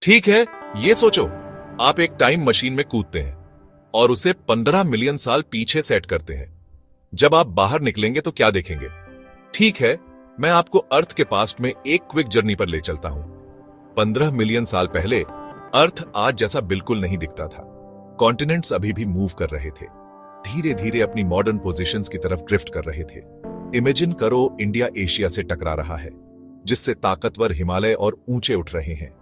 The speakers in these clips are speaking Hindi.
ठीक है, ये सोचो, आप एक टाइम मशीन में कूदते हैं और उसे 15 मिलियन साल पीछे सेट करते हैं। जब आप बाहर निकलेंगे तो क्या देखेंगे? ठीक है, मैं आपको अर्थ के पास्ट में एक क्विक जर्नी पर ले चलता हूं। 15 मिलियन साल पहले अर्थ आज जैसा बिल्कुल नहीं दिखता था। कॉन्टिनेंट्स अभी भी मूव कर रहे थे, धीरे धीरे अपनी मॉडर्न पोजीशंस की तरफ ड्रिफ्ट कर रहे थे। इमेजिन करो, इंडिया एशिया से टकरा रहा है, जिससे ताकतवर हिमालय और ऊंचे उठ रहे हैं।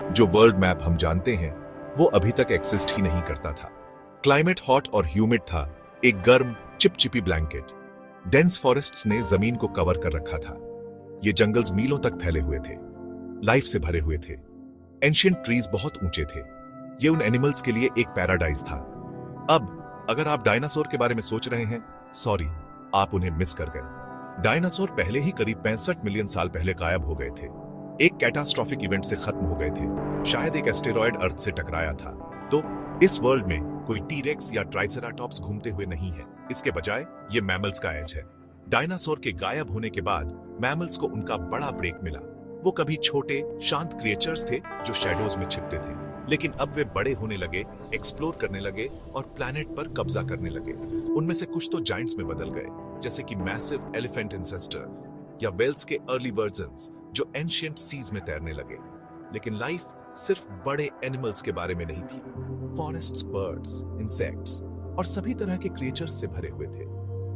जो वर्ल्ड मैप हम जानते हैं वो अभी तक एक्सिस्ट ही नहीं करता था। क्लाइमेट हॉट और ह्यूमिड था, एक गर्म चिपचिपी ब्लैंकेट। डेंस फॉरेस्ट्स ने जमीन को कवर कर रखा था। ये जंगल्स मीलों तक फैले हुए थे, लाइफ से भरे हुए थे। एंशिएंट ट्रीज बहुत ऊंचे थे। ये उन एनिमल्स के लिए एक पैराडाइज था। अब अगर आप डायनासोर के बारे में सोच रहे हैं, सॉरी, आप उन्हें मिस कर गए। डायनासोर पहले ही करीब 65 मिलियन साल पहले गायब हो गए थे। एक कैटास्ट्रॉफिक इवेंट से खत्म हो गए थे। शायद एक एस्टेरॉयड अर्थ से टकराया था। तो इस वर्ल्ड में कोई टीरेक्स या ट्राइसेराटॉप्स घूमते हुए नहीं है। इसके बजाय ये मैमल्स का एज है। डायनासोर के गायब होने के बाद मैमल्स को उनका बड़ा ब्रेक मिला। वो कभी छोटे शांत क्रिएचर्स थे जो शैडोज में छिपते थे, लेकिन अब वे बड़े होने लगे, एक्सप्लोर करने लगे और प्लैनेट पर कब्जा करने लगे। उनमें से कुछ तो जायंट्स में बदल गए, जैसे कि मैसिव एलिफेंट इंसेस्टर्स या वेल्स के अर्ली वर्जन्स जो एंशिएंट सीज में तैरने लगे। लेकिन लाइफ सिर्फ बड़े एनिमल्स के बारे में नहीं थी। फॉरेस्ट्स, बर्ड्स, इंसेक्ट्स और सभी तरह के क्रिएचर्स से भरे हुए थे।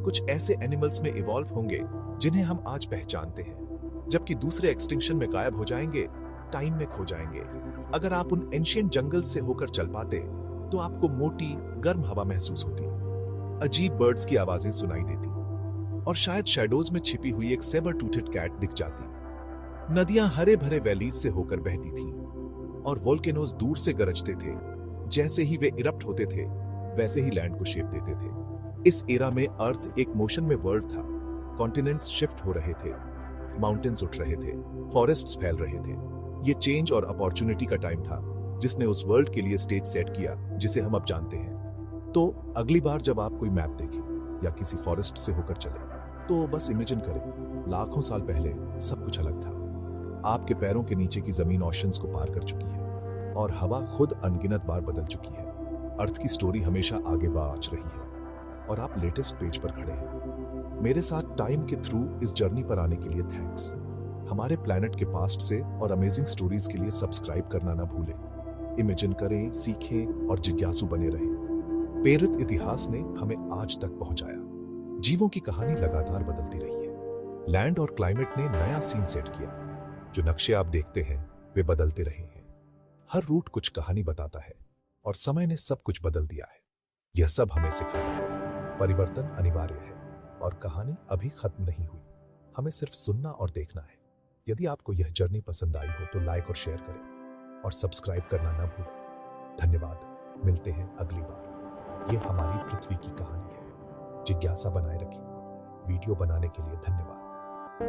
कुछ ऐसे एनिमल्स में इवॉल्व होंगे जिन्हें हम आज पहचानते हैं, जबकि दूसरे एक्सटिंक्शन में गायब हो जाएंगे, टाइम में खो जाएंगे। अगर आप उन एंशिएंट जंगल से होकर चल पाते तो आपको मोटी गर्म हवा महसूस होती, अजीब बर्ड्स की आवाजें सुनाई देती और शायद शैडोज में छिपी हुई एक सेबर टूथेड कैट दिख जाती। नदियां हरे भरे वैलीज से होकर बहती थीं और वोल्केनोज दूर से गरजते थे। जैसे ही वे इरप्ट होते थे, वैसे ही लैंड को शेप देते थे। इस एरा में अर्थ एक मोशन में वर्ल्ड था। कॉन्टिनेंट्स शिफ्ट हो रहे थे, माउंटेन्स उठ रहे थे, फॉरेस्ट्स फैल रहे थे। ये चेंज और अपॉर्चुनिटी का टाइम था, जिसने उस वर्ल्ड के लिए स्टेज सेट किया जिसे हम अब जानते हैं। तो अगली बार जब आप कोई मैप देखें या किसी फॉरेस्ट से होकर चले, तो बस इमेजिन करें, लाखों साल पहले सब कुछ अलग था। आपके पैरों के नीचे की जमीन ओशंस को पार कर चुकी है और हवा खुद अनगिनत बार बदल चुकी है। अर्थ की स्टोरी हमेशा आगे बढ़ रही है और आप लेटेस्ट पेज पर खड़े हैं। मेरे साथ टाइम के थ्रू इस जर्नी पर आने के लिए थैंक्स। हमारे प्लैनेट के पास्ट से और अमेजिंग स्टोरीज के लिए सब्सक्राइब करना ना भूलें। इमेजिन करें, सीखें और जिज्ञासु बने रहें। प्रेरित इतिहास ने हमें आज तक पहुंचाया। जीवों की कहानी लगातार बदलती रही है। लैंड और क्लाइमेट ने नया सीन सेट किया। जो नक्शे आप देखते हैं वे बदलते रहे हैं। हर रूट कुछ कहानी बताता है और समय ने सब कुछ बदल दिया है। यह सब हमें सिखाता है परिवर्तन अनिवार्य है और कहानी अभी खत्म नहीं हुई। हमें सिर्फ सुनना और देखना है। यदि आपको यह जर्नी पसंद आई हो तो लाइक और शेयर करें और सब्सक्राइब करना ना भूलें। धन्यवाद। मिलते हैं अगली बार। यह हमारी पृथ्वी की कहानी है। जिज्ञासा बनाए रखें। वीडियो बनाने के लिए धन्यवाद।